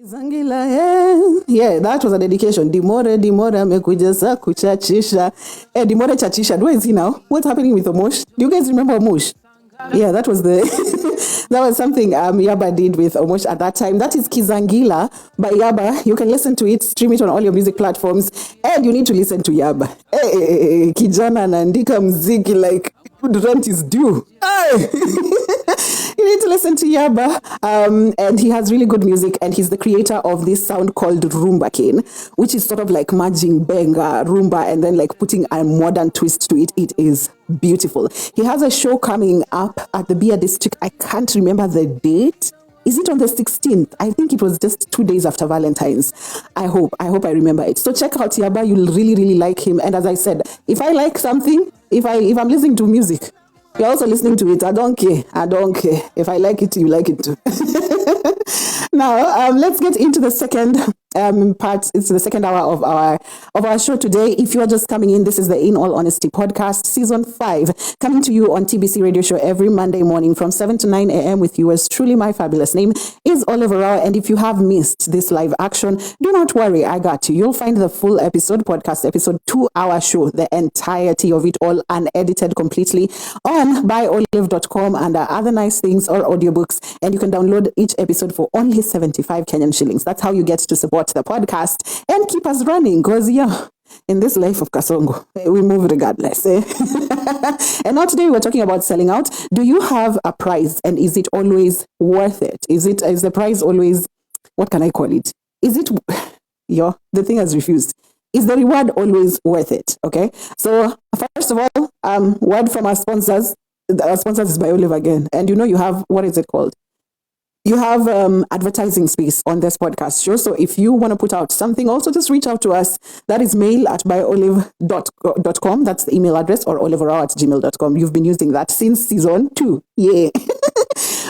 Zangila, yeah, that was a dedication. Dimore amekuja sa kuchachisha. Dimore chachisha. Where is he now? What's happening with Omosh? Do you guys remember Omosh? Yeah, that was that was something Yaba did with Omosh at that time. That is Kizangila by Yaba. You can listen to it, stream it on all your music platforms, and you need to listen to Yaba. Kijana anaandika mziki like rent is due. You need to listen to Yaba, and he has really good music, and he's the creator of this sound called Rumba Cane, which is sort of like merging benga, rumba, and then like putting a modern twist to it. It is beautiful. He has a show coming up at the Beer District. I can't remember the date. Is it on the 16th? I think it was just 2 days after Valentine's. I hope I remember it. So check out Yaba. You'll really, really like him. And as I said, if I like something, if I'm listening to music, you're also listening to it. I don't care. If I like it, you like it too. Now, let's get into the second part. It's the second hour of our show today. If you are just coming in, this is the In All Honesty podcast, season 5, coming to you on TBC Radio Show every Monday morning from 7 to 9 a.m. with yours truly. My fabulous name is Orawo. And if you have missed this live action, do not worry. I got you. You'll find the full episode, podcast episode, 2-hour show, the entirety of it all unedited completely on byolive.com and other nice things or audiobooks. And you can download each episode for only 75 Kenyan shillings. That's how you get to support the podcast and keep us running, because in this life of Kasongo, we move regardless. And now today we're talking about selling out. Do you have a price, and is it always worth it? Is the price always, what can I call it? Is it, the thing has refused. Is the reward always worth it? Okay. So first of all, word from our sponsors. Our sponsors is Olive again. And you have, what is it called? You have advertising space on this podcast show. So if you want to put out something, also just reach out to us. That is mail@byolive.com. That's the email address, or oliverow@gmail.com. You've been using that since season 2. Yeah.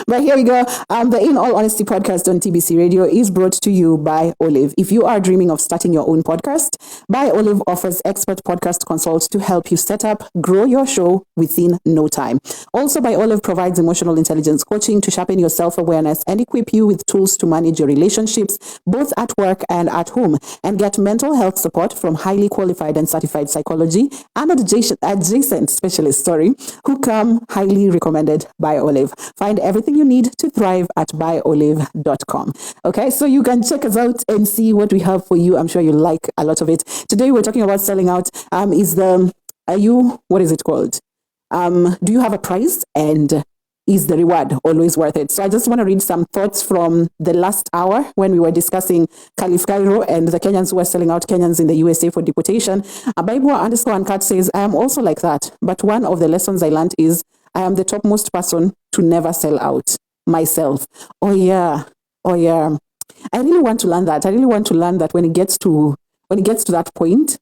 But here we go. The In All Honesty podcast on TBC Radio is brought to you by Olive. If you are dreaming of starting your own podcast, By Olive offers expert podcast consults to help you set up, grow your show within no time. Also, By Olive provides emotional intelligence coaching to sharpen your self-awareness and equip you with tools to manage your relationships, both at work and at home, and get mental health support from highly qualified and certified psychology and adjacent specialists, who come highly recommended by Olive. Find everything you need to thrive at byolive.com. Okay, so you can check us out and see what we have for you. I'm sure you like a lot of it. Today we're talking about selling out. What is it called? Do you have a price, and is the reward always worth it? So I just want to read some thoughts from the last hour when we were discussing Khalif Kairo and the Kenyans who were selling out Kenyans in the USA for deportation. Bible_uncut says, I am also like that, but one of the lessons I learned is I am the topmost person to never sell out myself. Oh yeah. I really want to learn that. When it gets to that point,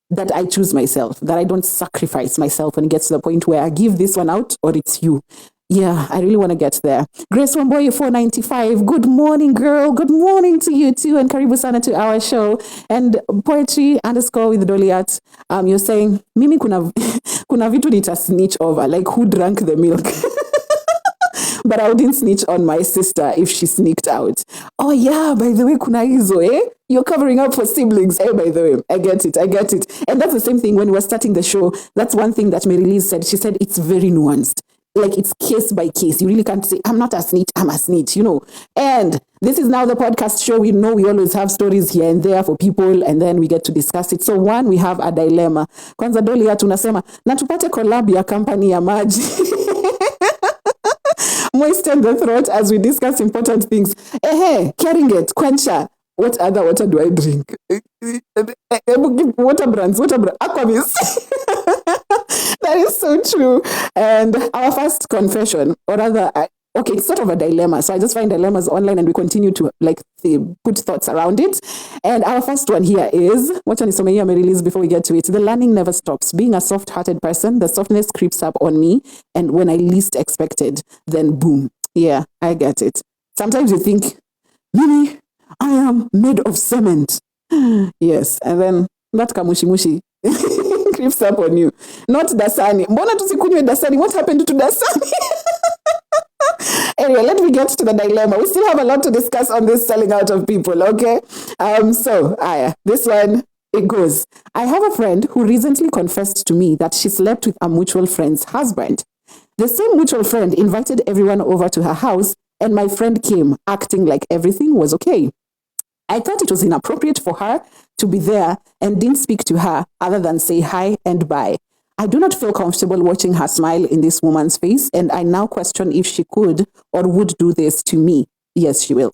that I choose myself, that I don't sacrifice myself when it gets to the point where I give this one out or it's you. Yeah, I really want to get there. Grace Wamboye 495. Good morning, girl. Good morning to you too. And karibu sana to our show. And poetry_ with Doliat. You're saying, Mimi kuna vitu nita snitch over, like who drank the milk. But I wouldn't snitch on my sister if she sneaked out. Oh yeah, by the way, kuna hizo, You're covering up for siblings. By the way, I get it. And that's the same thing when we were starting the show. That's one thing that Mary Liz said. She said it's very nuanced. Like it's case by case. You really can't say, I'm not a snitch, I'm a snitch, And this is now the podcast show. We know we always have stories here and there for people, and then we get to discuss it. So one, we have a dilemma. Kwanza Dolia tunasema, na tupate collab ya company ya maji. Moisten the throat as we discuss important things. Keringet, Quencha. What other water do I drink? Water brands. Aquavis. That is so true. And our first confession, or rather, it's sort of a dilemma. So I just find dilemmas online and we continue to put thoughts around it. And our first one here is, what is Mary Liz before we get to it? The learning never stops. Being a soft-hearted person, the softness creeps up on me. And when I least expected, then boom. Yeah, I get it. Sometimes you think, Mimi, I am made of cement. Yes. And then that kamushi creeps up on you. Not Dasani. Mbona tusikunywe Dasani? What happened to Dasani? Anyway, let me get to the dilemma. We still have a lot to discuss on this selling out of people, okay? This one, it goes. I have a friend who recently confessed to me that she slept with a mutual friend's husband. The same mutual friend invited everyone over to her house, and my friend came, acting like everything was okay. I thought it was inappropriate for her to be there and didn't speak to her other than say hi and bye. I do not feel comfortable watching her smile in this woman's face, and I now question if she could or would do this to me. Yes, she will.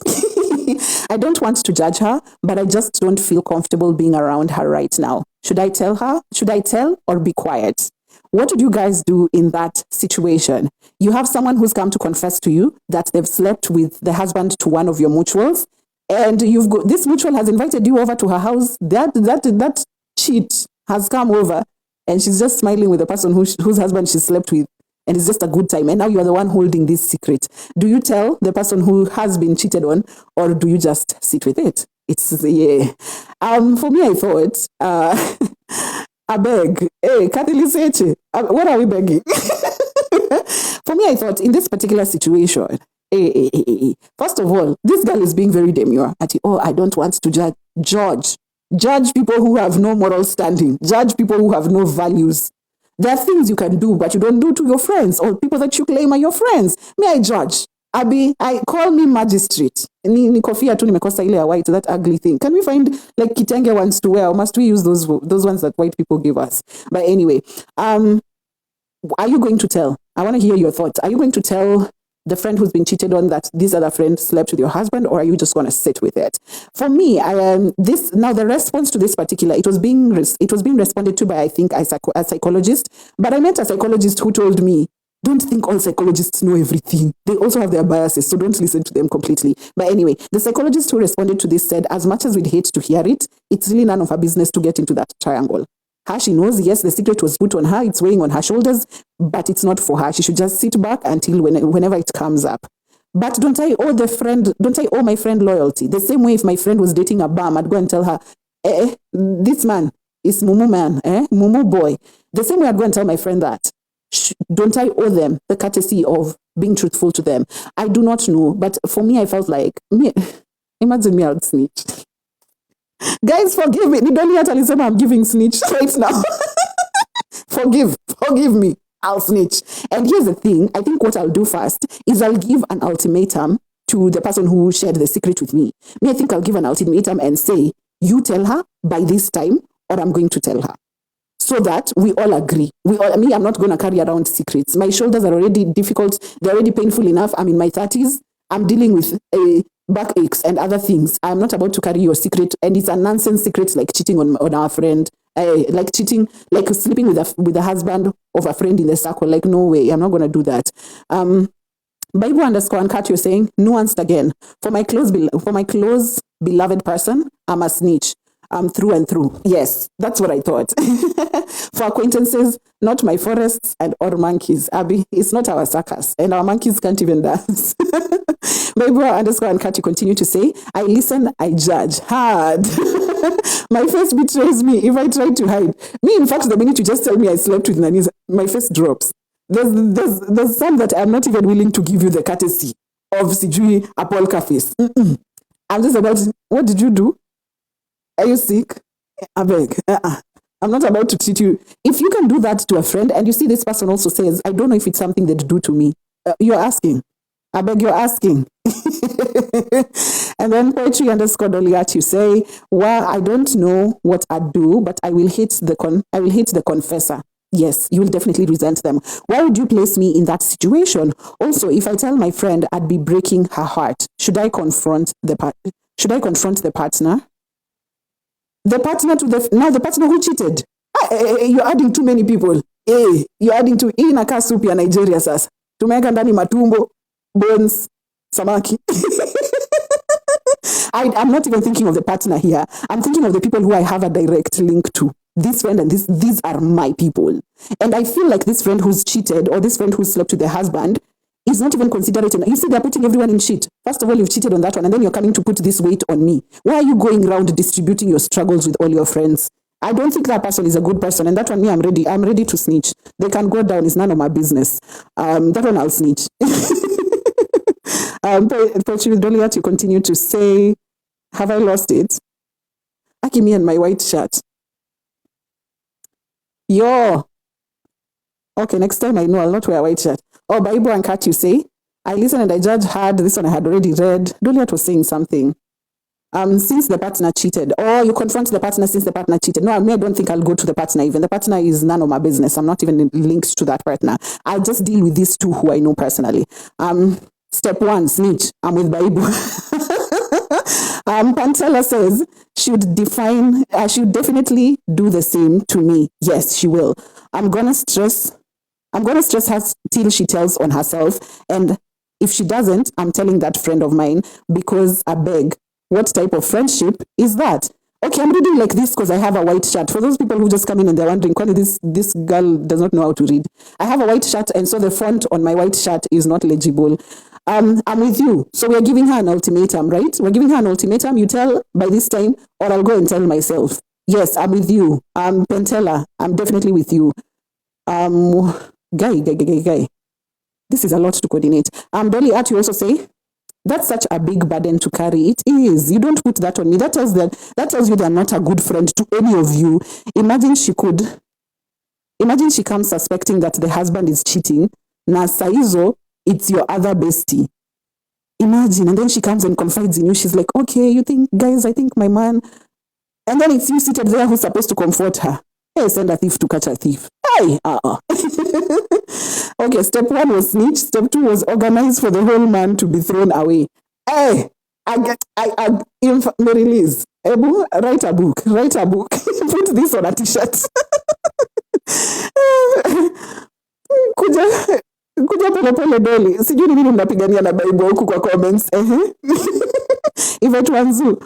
I don't want to judge her, but I just don't feel comfortable being around her right now. Should I tell her? Should I tell or be quiet? What would you guys do in that situation? You have someone who's come to confess to you that they've slept with the husband to one of your mutuals, and this mutual has invited you over to her house. That cheat has come over, and she's just smiling with the person whose husband she slept with, and it's just a good time. And now you are the one holding this secret. Do you tell the person who has been cheated on, or do you just sit with it? For me, I thought, I beg. Hey, Kathy Liseche, what are we begging? For me, I thought in this particular situation, first of all, this girl is being very demure. I don't want to judge people who have no moral standing, judge people who have no values. There are things you can do, but you don't do to your friends or people that you claim are your friends. May I judge? I call me magistrate. Ni kofia tu nimekosa ile ya white, that ugly thing. Can we find like kitenge ones to wear, or must we use those ones that white people give us? But anyway, are you going to tell? I want to hear your thoughts. Are you going to tell the friend who's been cheated on that this other friend slept with your husband, or are you just going to sit with it? For me, the response to this particular, it was being responded to by, I think, a psychologist, but I met a psychologist who told me, don't think all psychologists know everything. They also have their biases, so don't listen to them completely. But anyway, the psychologist who responded to this said, as much as we'd hate to hear it, it's really none of her business to get into that triangle. She knows, yes, the secret was put on her, it's weighing on her shoulders, but it's not for her. She should just sit back until whenever it comes up. But don't I owe my friend loyalty? The same way if my friend was dating a bum, I'd go and tell her, this man is Mumu man, Mumu boy. The same way I'd go and tell my friend that. Don't I owe them the courtesy of being truthful to them? I do not know, but for me, I felt like, imagine me, I'll snitch. Guys, forgive me. I'm giving snitch right now. Forgive me. I'll snitch. And here's the thing. I think what I'll do first is I'll give an ultimatum to the person who shared the secret with me. I think I'll give an ultimatum and say, you tell her by this time, or I'm going to tell her. So that we all agree. I'm not going to carry around secrets. My shoulders are already difficult. They're already painful enough. I'm in my 30s. I'm dealing with backaches and other things. I'm not about to carry your secret. And it's a nonsense secret like cheating on our friend. Like cheating, like sleeping with the husband of a friend in the circle. Like, no way. I'm not going to do that. Bible_uncut, you're saying, nuanced again. For my close beloved person, I'm a snitch. Through and through. Yes, that's what I thought. For acquaintances, not my forests and or monkeys. Abby, it's not our circus, and our monkeys can't even dance. Bible_uncut, you continue to say, I listen, I judge. Hard. My face betrays me if I try to hide. Me, in fact, the minute you just tell me I slept with Nani's, my face drops. There's some that I'm not even willing to give you the courtesy of Sijui Apolka face. I'm just about, what did you do? Are you sick? I beg. I'm not about to treat you. If you can do that to a friend, and you see this person also says, I don't know if it's something they'd do to me. You're asking. I beg, you're asking. And then poetry_Doliat, you say, well, I don't know what I'd do, but I will hate the confessor. Yes, you will definitely resent them. Why would you place me in that situation? Also, if I tell my friend, I'd be breaking her heart. Should I confront the partner? The partner who cheated. You're adding too many people. You're adding to inaka soup ya Nigeria sasa. Tumeweka ndani matumbo, bones, samaki. I'm not even thinking of the partner here. I'm thinking of the people who I have a direct link to. This friend and these are my people. And I feel like this friend who's cheated or this friend who slept with the husband is not even considerate. You see, they're putting everyone in shit. First of all, you've cheated on that one, and then you're coming to put this weight on me. Why are you going around distributing your struggles with all your friends? I don't think that person is a good person, and that one, I'm ready to snitch. They can go down. It's none of my business. That one, I'll snitch. Poetry with Doliat, you continue to say, have I lost it? Aki, me and my white shirt. Yo. Okay, next time I know I'll not wear a white shirt. Oh, Bible and Cat, you say? I listened and I judged hard. This one I had already read. Doliat was saying something. Since the partner cheated, or you confront the partner since the partner cheated. No, I don't think I'll go to the partner even. The partner is none of my business. I'm not even linked to that partner. I'll just deal with these two who I know personally. Step 1, snitch. I'm with Bible. Pantella says she would definitely do the same to me. Yes, she will. I'm gonna stress her till she tells on herself. And if she doesn't, I'm telling that friend of mine, because I beg. What type of friendship is that? Okay, I'm reading like this because I have a white shirt. For those people who just come in and they're wondering, this girl does not know how to read. I have a white shirt, and so the font on my white shirt is not legible. I'm with you. So we're giving her an ultimatum, right? We're giving her an ultimatum. You tell by this time, or I'll go and tell myself. Yes, I'm with you. Pentella, I'm definitely with you. Guy. This is a lot to coordinate. Dolly Art, you also say, that's such a big burden to carry. It is. You don't put that on me. That tells you they're not a good friend to any of you. Imagine she comes suspecting that the husband is cheating. Na saizo, it's your other bestie. Imagine. And then she comes and confides in you. She's like, okay, you think, guys, I think my man. And then it's you seated there who's supposed to comfort her. Hey, send a thief to catch a thief. Hey, Okay, step 1 was snitch. Step 2 was organize for the whole man to be thrown away. Hey, Mary Liz, write a book. Put this on a t-shirt. Kuja pole Dolly. Sijui nini mnapigania na Bible huku kwa comments. Yvette Wanzu.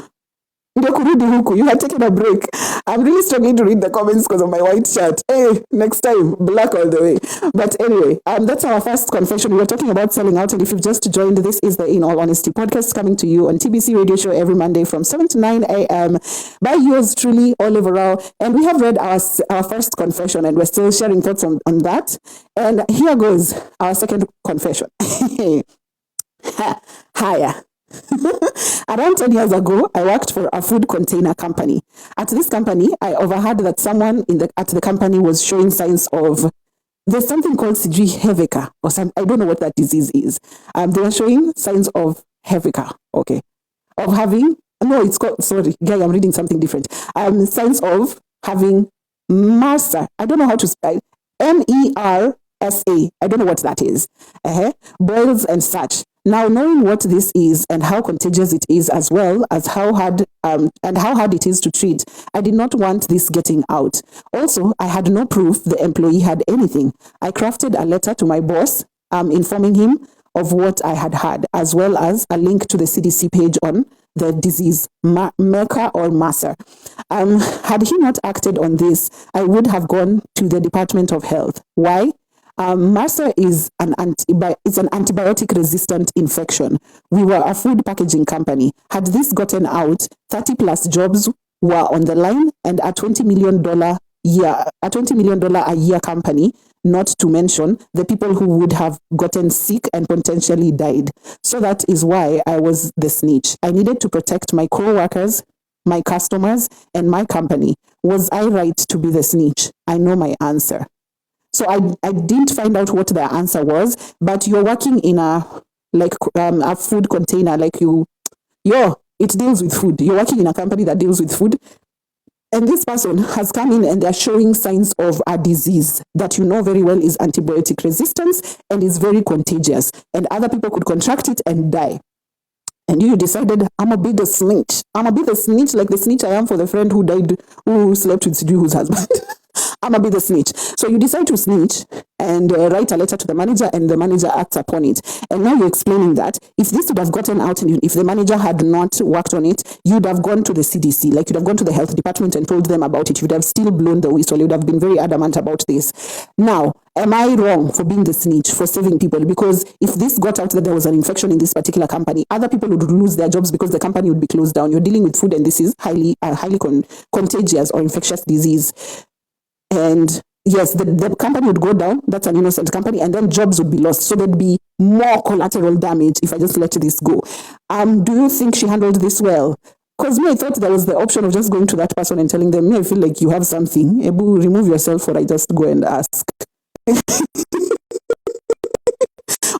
Ndio kurudi huku. You had taken a break. I'm really struggling to read the comments because of my white shirt. Hey, next time, black all the way. But anyway, that's our first confession. We were talking about selling out, and if you've just joined, this is the In All Honesty podcast coming to you on TBC Radio Show every Monday from 7 to 9 a.m. by yours truly, Orawo. And we have read our first confession, and we're still sharing thoughts on that. And here goes our second confession. Higher. Around 10 years ago, I worked for a food container company. At this company, I overheard that someone at the company was showing signs of, there's something called Sijui Heveka, or some, I don't know what that disease is. They were showing signs of Heveka, okay. Of having, no, it's called, sorry, guy, I'm reading something different. Signs of having MRSA. I don't know how to spell MERSA. I don't know what that is. Boils and such. Now, knowing what this is and how contagious it is, as well as how hard it is to treat, I did not want this getting out. Also, I had no proof the employee had anything. I crafted a letter to my boss, informing him of what I had heard, as well as a link to the CDC page on the disease, Merca or MRSA. Had he not acted on this, I would have gone to the Department of Health. Why? MRSA is an antibiotic-resistant infection. We were a food packaging company. Had this gotten out, 30 plus jobs were on the line, and a $20 million a year company, not to mention the people who would have gotten sick and potentially died. So that is why I was the snitch. I needed to protect my co-workers, my customers, and my company. Was I right to be the snitch? I know my answer. So I didn't find out what the answer was, but you're working in a food container, it deals with food. You're working in a company that deals with food. And this person has come in and they're showing signs of a disease that you know very well is antibiotic resistance and is very contagious. And other people could contract it and die. And you decided, I'm going to be the snitch. I'm going to be the snitch like the snitch I am for the friend who slept with Siju's husband. I'm going to be the snitch. So you decide to snitch and write a letter to the manager, and the manager acts upon it. And now you're explaining that if this would have gotten out and if the manager had not worked on it, you'd have gone to the CDC, you'd have gone to the health department and told them about it. You'd have still blown the whistle. You'd have been very adamant about this. Now, am I wrong for being the snitch, for saving people? Because if this got out that there was an infection in this particular company, other people would lose their jobs because the company would be closed down. You're dealing with food, and this is highly contagious or infectious disease. And yes, the company would go down. That's an innocent company. And then jobs would be lost. So there'd be more collateral damage if I just let this go. Do you think she handled this well? Because me, I thought there was the option of just going to that person and telling them, me, I feel like you have something. Ebu, remove yourself, or I just go and ask.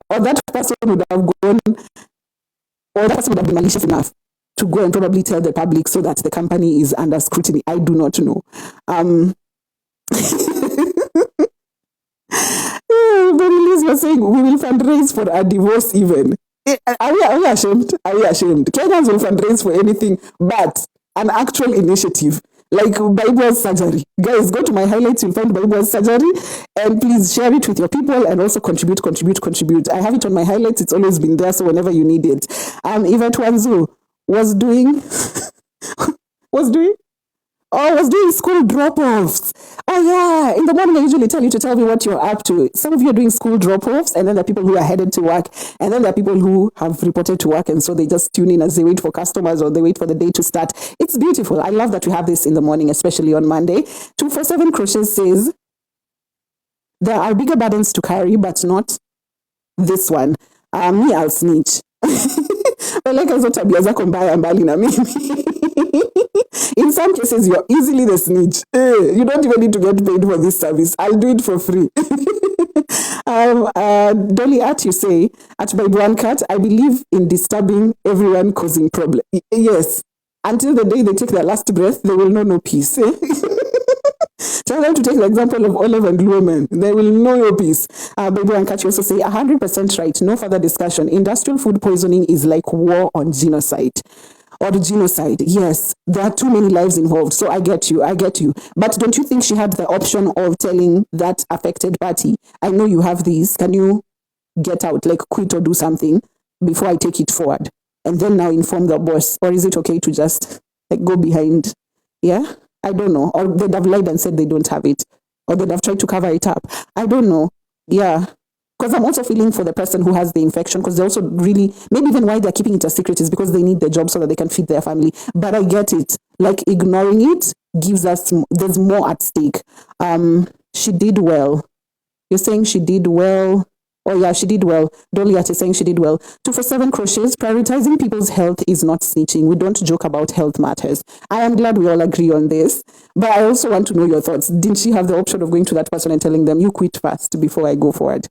Or that person would have gone, or that person would have been malicious enough to go and probably tell the public so that the company is under scrutiny. I do not know. But Liz was saying, we will fundraise for a divorce even. Are we ashamed? Are we ashamed? Kenyans will fundraise for anything but an actual initiative. Like Bible's surgery. Guys, go to my highlights, you'll find Bible's surgery, and please share it with your people and also contribute. I have it on my highlights, it's always been there, so whenever you need it. Yvette Wanzu was doing school drop-offs. Oh yeah, in the morning I usually tell you to tell me what you're up to. Some of you are doing school drop-offs, and then there are people who are headed to work, and then there are people who have reported to work, and so they just tune in as they wait for customers or they wait for the day to start. It's beautiful. I love that we have this in the morning, especially on Monday. 247 Crochet says, there are bigger burdens to carry, but not this one. Me, I'll snitch. Like hizo tabia zako mbaya mbali na mimi. In some cases, you're easily the snitch. You don't even need to get paid for this service. I'll do it for free. Dolly Art, you say, at by one cut, I believe in disturbing everyone causing problem. Yes. Until the day they take their last breath, they will know no peace. Tell them to take the example of Olave and Lumen. They will know your peace. Baby and Kat, you also say 100% right. No further discussion. Industrial food poisoning is like war on genocide. Or genocide. Yes, there are too many lives involved. So I get you. But don't you think she had the option of telling that affected party, I know you have these. Can you get out, like quit or do something before I take it forward? And then now inform the boss. Or is it okay to just like go behind? Yeah? I don't know. Or they'd have lied and said they don't have it. Or they'd have tried to cover it up. I don't know. Yeah. Because I'm also feeling for the person who has the infection, because they also really, maybe even why they're keeping it a secret is because they need the job so that they can feed their family. But I get it. Like ignoring it gives us, there's more at stake. She did well. You're saying she did well. Oh yeah, she did well. Doliat is saying she did well. 247 Crochets, prioritizing people's health is not snitching. We don't joke about health matters. I am glad we all agree on this. But I also want to know your thoughts. Didn't she have the option of going to that person and telling them, you quit first before I go forward?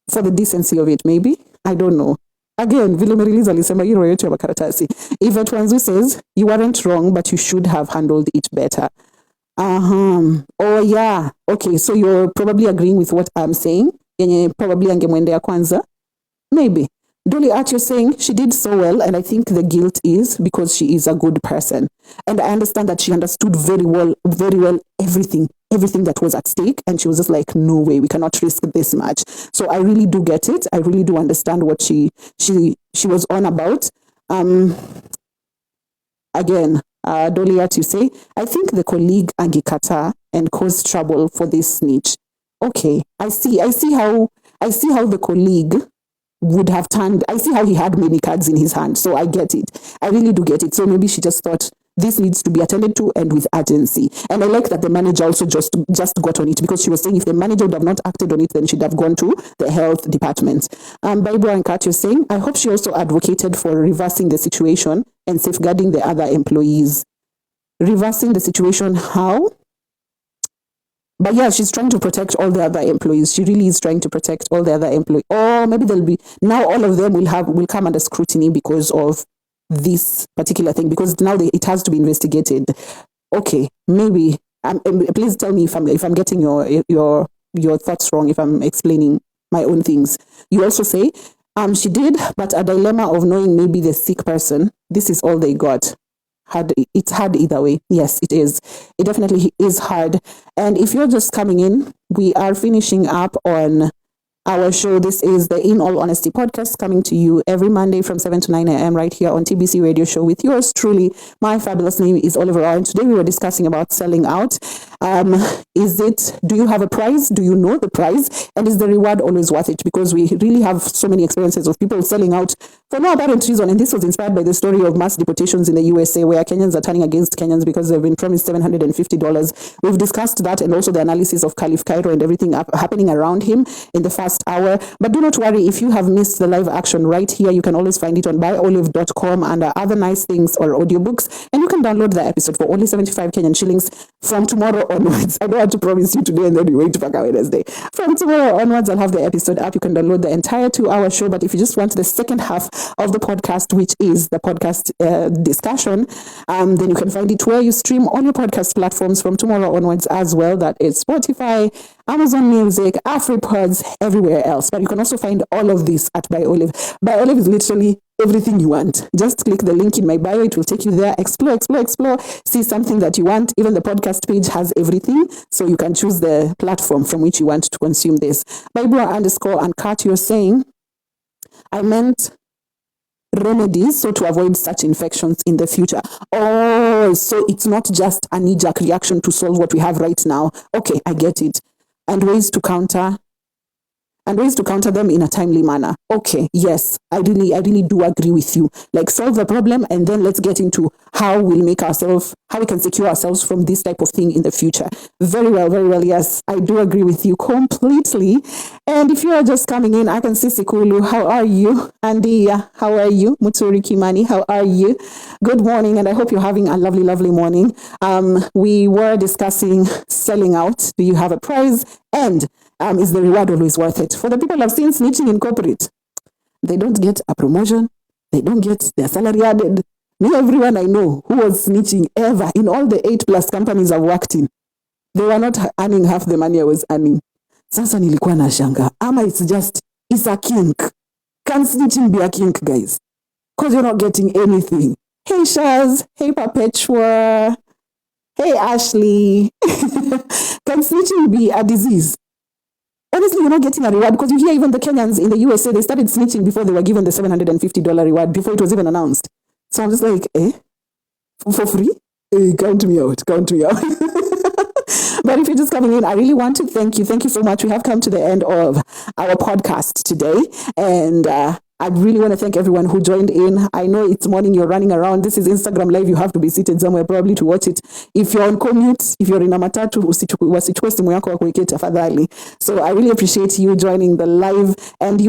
For the decency of it, maybe? I don't know. Again, vile meriliza alisema hii roho yetu ya makaratasi. Yvette Wanzu says, you weren't wrong, but you should have handled it better. Oh yeah. Okay, so you're probably agreeing with what I'm saying. Yenye probably angemwendea kwanza. Maybe. Dolly Art, you're saying she did so well, and I think the guilt is because she is a good person. And I understand that she understood very well everything that was at stake, and she was just like, no way, we cannot risk this much. So I really do get it. I really do understand what she was on about. Again, Dolly Art, you say, I think the colleague angikata and caused trouble for this snitch. Okay, I see how the colleague would have turned. I see how he had many cards in his hand. So I get it. I really do get it. So maybe she just thought this needs to be attended to and with urgency. And I like that the manager also just got on it, because she was saying if the manager would have not acted on it, then she'd have gone to the health department. Bible and Kat, you're saying, I hope she also advocated for reversing the situation and safeguarding the other employees. Reversing the situation, how? But yeah, she's trying to protect all the other employees. She really is trying to protect all the other employees. Or maybe now all of them will come under scrutiny because of this particular thing, because now it has to be investigated. Okay, maybe. Please tell me if I'm getting your thoughts wrong, if I'm explaining my own things. You also say, she did, but a dilemma of knowing maybe the sick person, this is all they got. It's hard either way. Yes, it is. It definitely is hard. And if you're just coming in, we are finishing up on our show. This is the In All Honesty podcast, coming to you every Monday from 7 to 9 a.m. right here on TBC Radio Show with yours truly. My fabulous name is Oliver, and today we were discussing about selling out. Do you have a prize? Do you know the prize? And is the reward always worth it? Because we really have so many experiences of people selling out for no apparent reason. And this was inspired by the story of mass deportations in the USA, where Kenyans are turning against Kenyans because they've been promised $750. We've discussed that, and also the analysis of Khalif Kairo and everything happening around him in the first last hour. But do not worry, if you have missed the live action right here, you can always find it on buyolive.com under other nice things or audiobooks. And you can download the episode for only 75 Kenyan shillings from tomorrow onwards. I don't want to promise you today and then you wait back a Wednesday. From tomorrow onwards, I'll have the episode up. You can download the entire 2-hour show. But if you just want the second half of the podcast, which is the podcast discussion, then you can find it where you stream all your podcast platforms from tomorrow onwards as well. That is Spotify, Amazon Music, AfriPods, everywhere else. But you can also find all of this at By Olive. By Olive is literally everything you want. Just click the link in my bio. It will take you there. Explore, see something that you want. Even the podcast page has everything. So you can choose the platform from which you want to consume this. Bible_uncut, you're saying, I meant remedies so to avoid such infections in the future. Oh, so it's not just a knee-jerk reaction to solve what we have right now. Okay, I get it. And ways to counter them in a timely manner. Okay, yes, I really do agree with you. Like, solve the problem and then let's get into how we can secure ourselves from this type of thing in the future. Very well. Yes, I do agree with you completely. And if you are just coming in, I can see Sikulu. How are you? Andy, how are you? Mutsuri Kimani, how are you? Good morning, and I hope you're having a lovely, lovely morning. We were discussing selling out. Do you have a prize? And is the reward always worth it? For the people I've seen snitching in corporate, they don't get a promotion. They don't get their salary added. Me, everyone I know who was snitching ever in all the 8+ companies I've worked in, they were not earning half the money I was earning. Sasa nilikuwa na shanga. Ama it's a kink. Can snitching be a kink, guys? Because you're not getting anything. Hey, Shaz. Hey, Perpetua. Hey, Ashley. Can snitching be a disease? Honestly, you're not getting a reward, because you hear even the Kenyans in the USA, they started snitching before they were given the $750 reward, before it was even announced. So I'm just like, for free? Count me out. But if you're just coming in, I really want to thank you. Thank you so much. We have come to the end of our podcast today. And I really want to thank everyone who joined in. I know it's morning, you're running around. This is Instagram Live. You have to be seated somewhere probably to watch it. If you're on commute, if you're in a matatu, wasichukue simu yako ya kuweke tafadhali. So I really appreciate you joining the live. And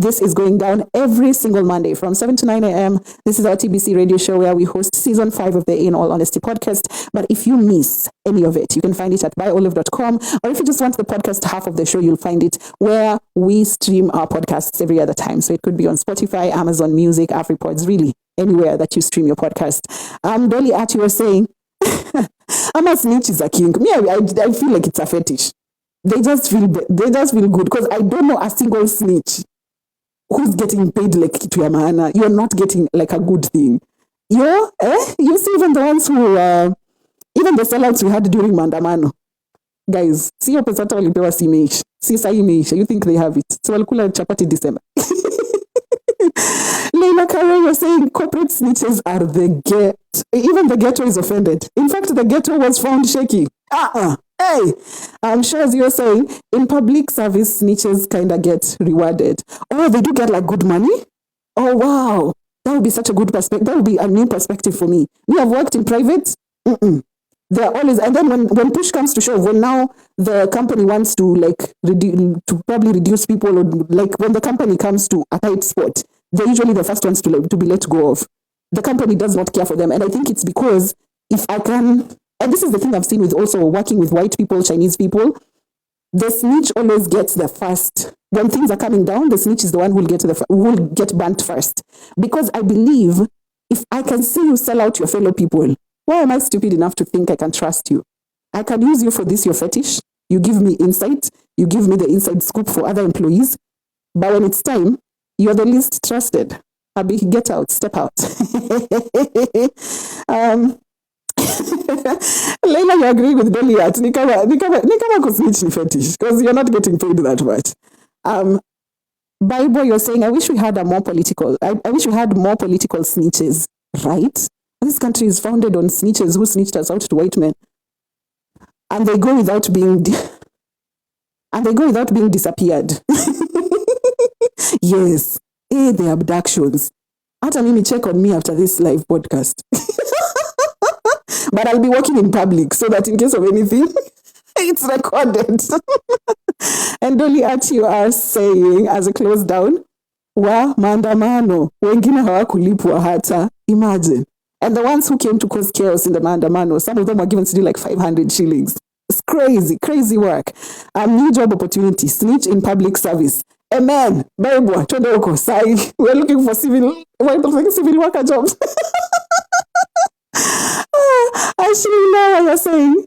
this is going down every single Monday from 7 to 9 a.m. This is our TBC radio show where we host season 5 of the In All Honesty podcast. But if you miss any of it, you can find it at buyolive.com. Or if you just want the podcast half of the show, you'll find it where we stream our podcasts every other time. So it could be on Spotify, Amazon Music, AfriPods, really anywhere that you stream your podcast. Dolly Art, you were saying, I'm a snitch is a king. Me, I feel like it's a fetish. They just feel good, because I don't know a single snitch who's getting paid like kitu ya maana. You're not getting like a good thing. You see, even the ones who, even the sellouts we had during Mandamano. Guys, see your pesa walipewa si imeisha. Si sahi imeisha. You think they have it. So walikula chapati December. Leila Karen was saying corporate snitches are the even the ghetto is offended. In fact, the ghetto was found shaky. Hey, I'm sure, as you're saying, in public service, snitches kind of get rewarded. Oh, they do get like good money? Oh, wow. That would be such a good perspective. That would be a new perspective for me. Me, I've worked in private. They're always, and then when push comes to shove, when now the company wants to probably reduce people, or like when the company comes to a tight spot, they're usually the first ones to be let go of. The company does not care for them. And I think it's because if I can, and this is the thing I've seen with also working with white people, Chinese people, the snitch always gets the first. When things are coming down, the snitch is the one who will get burnt first. Because I believe if I can see you sell out your fellow people, why am I stupid enough to think I can trust you? I can use you for this, your fetish. You give me insight. You give me the inside scoop for other employees. But when it's time, you're the least trusted. Abi, get out, step out. Leila, you agree with Deliat. Nikama kusnitch ni fetish, because you're not getting paid that much. Bible, you're saying, I wish we had more political snitches, right? This country is founded on snitches who snitched us out to white men. And they go without being disappeared. Yes. The abductions. Hata mimi check on me after this live podcast. But I'll be working in public so that in case of anything, it's recorded. And Dolly at you are saying, as a close down, wa maandamano, wengine hawakulipwa hata. Imagine. And the ones who came to cause chaos in the maandamano, some of them were given to do like 500 shillings. It's crazy, crazy work. New job opportunity, snitch in public service. Amen. Bible, Todoko, Sai. We're looking for civil worker jobs. Actually, now what you're saying,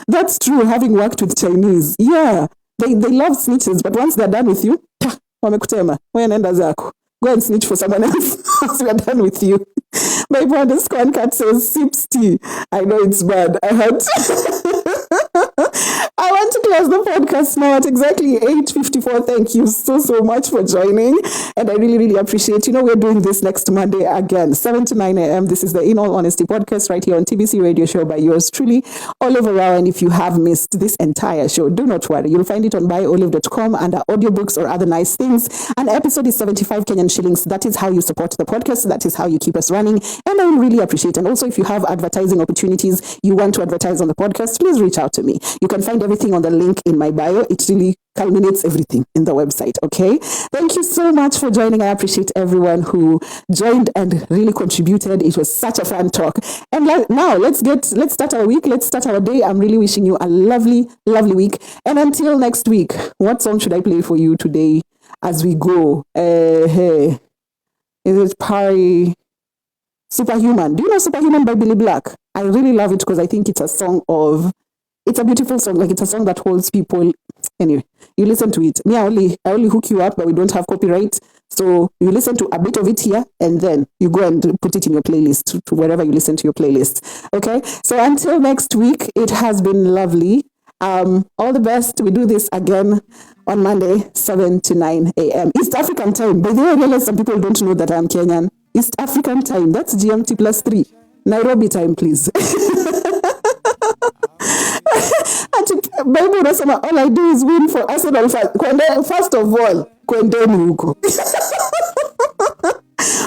that's true, having worked with Chinese. Yeah, they love snitches, but once they're done with you, wamekutema, nenda zako. Go and snitch for someone else once we're done with you. Bible underscore cat says, sips tea. I know it's bad. I want to close the podcast now at exactly 8:54. Thank you so much for joining. And I really, really appreciate, we're doing this next Monday again, 7 to 9 a.m. This is the In All Honesty podcast right here on TBC Radio Show by yours truly, Olive Orawo. And if you have missed this entire show, do not worry. You'll find it on buyolive.com under audiobooks or other nice things. An episode is 75 Kenyan shillings. That is how you support the podcast. That is how you keep us running. And I will really appreciate it. And also, if you have advertising opportunities, you want to advertise on the podcast, please reach out to me. You can find everything on the link in my bio. It really culminates everything in the website. Okay. Thank you so much for joining. I appreciate everyone who joined and really contributed. It was such a fun talk. And now let's start our week. Let's start our day. I'm really wishing you a lovely, lovely week. And until next week, what song should I play for you today as we go? Hey, is it Party Superhuman? Do you know Superhuman by Billy Black? I really love it because I think it's a beautiful song. Like, it's a song that holds people. Anyway, you listen to it. Me, I only hook you up, but we don't have copyright. So you listen to a bit of it here, and then you go and put it in your playlist to wherever you listen to your playlist. Okay. So until next week, it has been lovely. All the best. We do this again on Monday, 7 to 9 a.m. East African time. By the way, I realize some people don't know that I'm Kenyan. East African time. That's GMT +3. Nairobi time, please. Bible unasema all I do is win for Arsenal fans. First of all, kwendeni huko.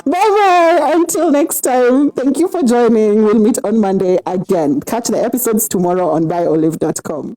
Bye-bye. Until next time. Thank you for joining. We'll meet on Monday again. Catch the episodes tomorrow on buyolive.com.